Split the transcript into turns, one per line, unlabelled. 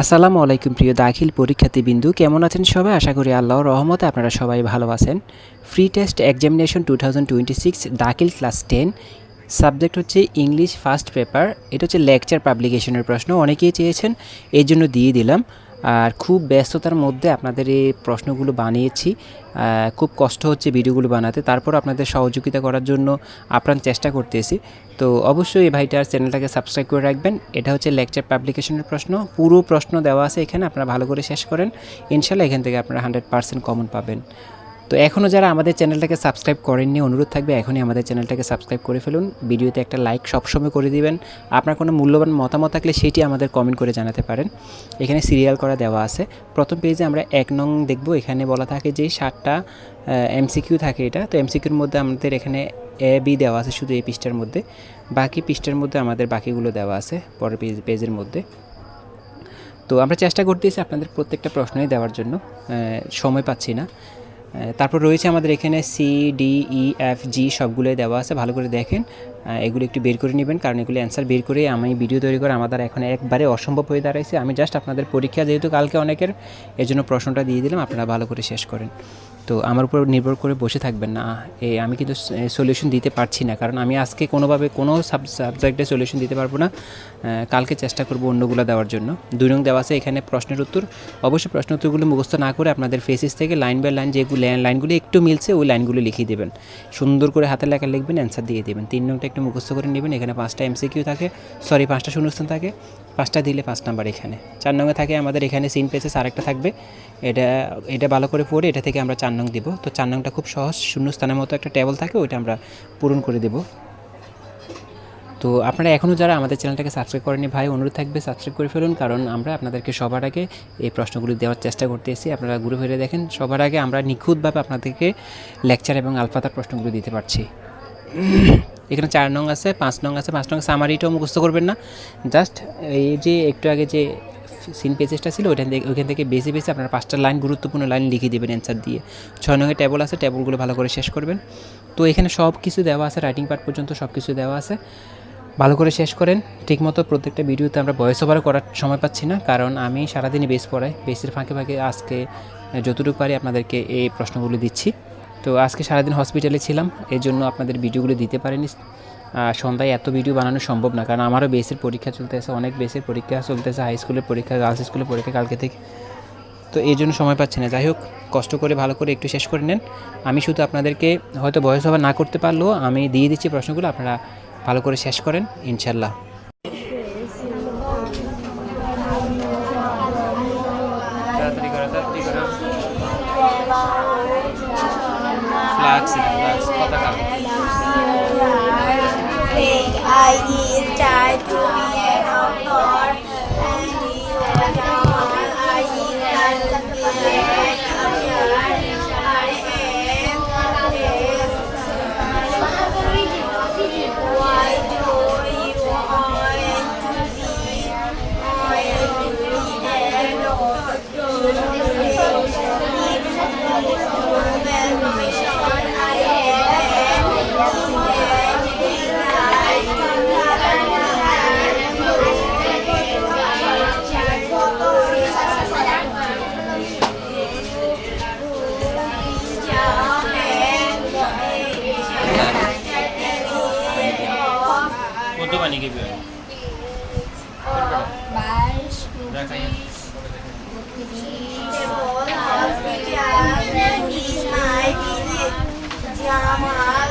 আসসালামু আলাইকুম প্রিয় দাখিল পরীক্ষার্থীবৃন্দু, কেমন আছেন সবাই? আশা করি আল্লাহর রহমতে আপনারা সবাই ভালো আছেন। ফ্রি টেস্ট এক্সামিনেশন 2026 দাখিল ক্লাস 10 সাবজেক্ট হচ্ছে ইংলিশ ফার্স্ট পেপার। এটা হচ্ছে লেকচার পাবলিকেশনের প্রশ্ন, অনেকেই চেয়েছেন, এই জন্য দিয়ে দিলাম। আর খুব ব্যস্ততার মধ্যে আপনাদের এই প্রশ্নগুলো বানিয়েছি, খুব কষ্ট হচ্ছে ভিডিওগুলো বানাতে, তারপর আপনাদের সহযোগিতা করার জন্য আপ্রাণ চেষ্টা করতেছি। তো অবশ্যই এই ভাইটার চ্যানেলটাকে সাবস্ক্রাইব করে রাখবেন। এটা হচ্ছে লেকচার পাবলিকেশনের প্রশ্ন, পুরো প্রশ্ন দেওয়া আছে এখানে, আপনারা ভালো করে শেষ করেন, ইনশাল্লাহ এখান থেকে আপনারা 100% কমন পাবেন। তো এখনও যারা আমাদের চ্যানেলটাকে সাবস্ক্রাইব করেননি, অনুরোধ থাকবে এখনই আমাদের চ্যানেলটাকে সাবস্ক্রাইব করে ফেলুন। ভিডিওতে একটা লাইক সবসময় করে দিবেন। আপনার কোনো মূল্যবান মতামত থাকলে সেটি আমাদের কমেন্ট করে জানাতে পারেন। এখানে সিরিয়াল করা দেওয়া আছে। প্রথম পেজে আমরা 1 নং দেখব। এখানে বলা থাকে যে 7টা এমসিকিউ থাকে এটা। তো এমসিকিউর মধ্যে আমাদের এখানে এ বি দেওয়া আছে শুধু এই পৃষ্ঠার মধ্যে, বাকি পৃষ্ঠার মধ্যে আমাদের বাকিগুলো দেওয়া আছে পরের পেজের মধ্যে। তো আমরা চেষ্টা করতেছি আপনাদের প্রত্যেকটা প্রশ্নই দেওয়ার জন্য, সময় পাচ্ছি না। তারপর রয়েছে আমাদের এখানে C D E F G সবগুলোই দেওয়া আছে, ভালো করে দেখেন। এগুলো একটু বের করে নেবেন, কারণ এগুলো অ্যান্সার বের করে আমি ভিডিও তৈরি করা আমাদের এখন একবারে অসম্ভব হয়ে দাঁড়াইছে। আমি জাস্ট আপনাদের পরীক্ষা যেহেতু কালকে অনেকের, এই জন্য প্রশ্নটা দিয়ে দিলাম, আপনারা ভালো করে শেষ করেন। তো আমার উপর নির্ভর করে বসে থাকবেন না, আমি কিন্তু সলিউশন দিতে পারছি না, কারণ আমি আজকে কোনোভাবে কোনো সাবজেক্টে সলিউশন দিতে পারবো না। কালকে চেষ্টা করব অন্যগুলো দেওয়ার জন্য। 2 নং দেওয়া আছে এখানে প্রশ্নের উত্তর। অবশ্যই প্রশ্ন উত্তরগুলো মুখস্থ না করে আপনাদের ফেসিস থেকে লাইন বাই লাইন যেগুলো লাইনগুলো একটু মিলছে ওই লাইনগুলো লিখিয়ে দেবেন, সুন্দর করে হাতের লেখা লিখবেন, অ্যান্সার দিয়ে দেবেন। 3 নংটা একটু মুখস্থ করে নেবেন। এখানে 5টা এমসিকিউ থাকে, 5টা শূন্যস্থান থাকে, 5টা দিলে 5 নাম্বার। এখানে 4 নংয়ে থাকে আমাদের এখানে সিন পেসেস আরেকটা থাকবে, এটা ভালো করে পড়ে এটা থেকে আমরা 4 নং দিব। তো 4 নংটা খুব সহজ, শূন্যস্থানের মতো একটা টেবল থাকে, ওইটা আমরা পূরণ করে দেব। তো আপনারা এখনও যারা আমাদের চ্যানেলটাকে সাবস্ক্রাইব করেনি ভাই, অনুরোধ থাকবে সাবস্ক্রাইব করে ফেলুন, কারণ আমরা আপনাদেরকে সবার আগে এই প্রশ্নগুলো দেওয়ার চেষ্টা করতেছি। আপনারা ঘুরে ফিরে দেখেন, সবার আগে আমরা নিখুঁতভাবে আপনাদেরকে লেকচার এবং আলফাতার প্রশ্নগুলো দিতে পারছি। এখানে 4 নং আছে, 5 নং আছে। 5 নং সামারিটাও মুখস্থ করবেন না, জাস্ট এই যে একটু আগে যে সিন পেজেসটা ছিল ওইখান থেকে বেশি আপনারা 5টা লাইন, গুরুত্বপূর্ণ লাইন লিখে দেবেন অ্যান্সার দিয়ে। 6 নংয়ে টেবল আছে, টেবলগুলো ভালো করে শেষ করবেন। তো এখানে সব কিছু দেওয়া আছে, রাইটিং পার্ট পর্যন্ত সব কিছু দেওয়া আছে, ভালো করে শেষ করেন ঠিকমতো। প্রত্যেকটা ভিডিওতে আমরা ভয়েস ওভার করার সময় পাচ্ছি না, কারণ আমি সারাদিনই বেস পড়াই, বেসের ফাঁকে ফাঁকে আজকে যতটুকু পারি আপনাদেরকে এই প্রশ্নগুলো দিচ্ছি। তো আজকে সারাদিন হসপিটালে ছিলাম, এই জন্য আপনাদের ভিডিওগুলো দিতে পারিনি। সন্ধ্যায় এত ভিডিও বানানো সম্ভব না, কারণ আমারও বেসের পরীক্ষা চলতেছে, অনেক বেসের পরীক্ষা চলতেছে, হাই স্কুলের পরীক্ষা, গার্লস স্কুলের পরীক্ষা কালকে থেকে। তো এই জন্য সময় পাচ্ছি না। যাই হোক, কষ্ট করে ভালো করে একটু শেষ করে নেন। আমি শুধু আপনাদেরকে হয়তো ভয়েস ওভার না করতে পারলেও আমি দিয়ে দিচ্ছি প্রশ্নগুলো, আপনারা ভালো করে শেষ করেন ইনশাল্লাহ। পানি কি
Jamar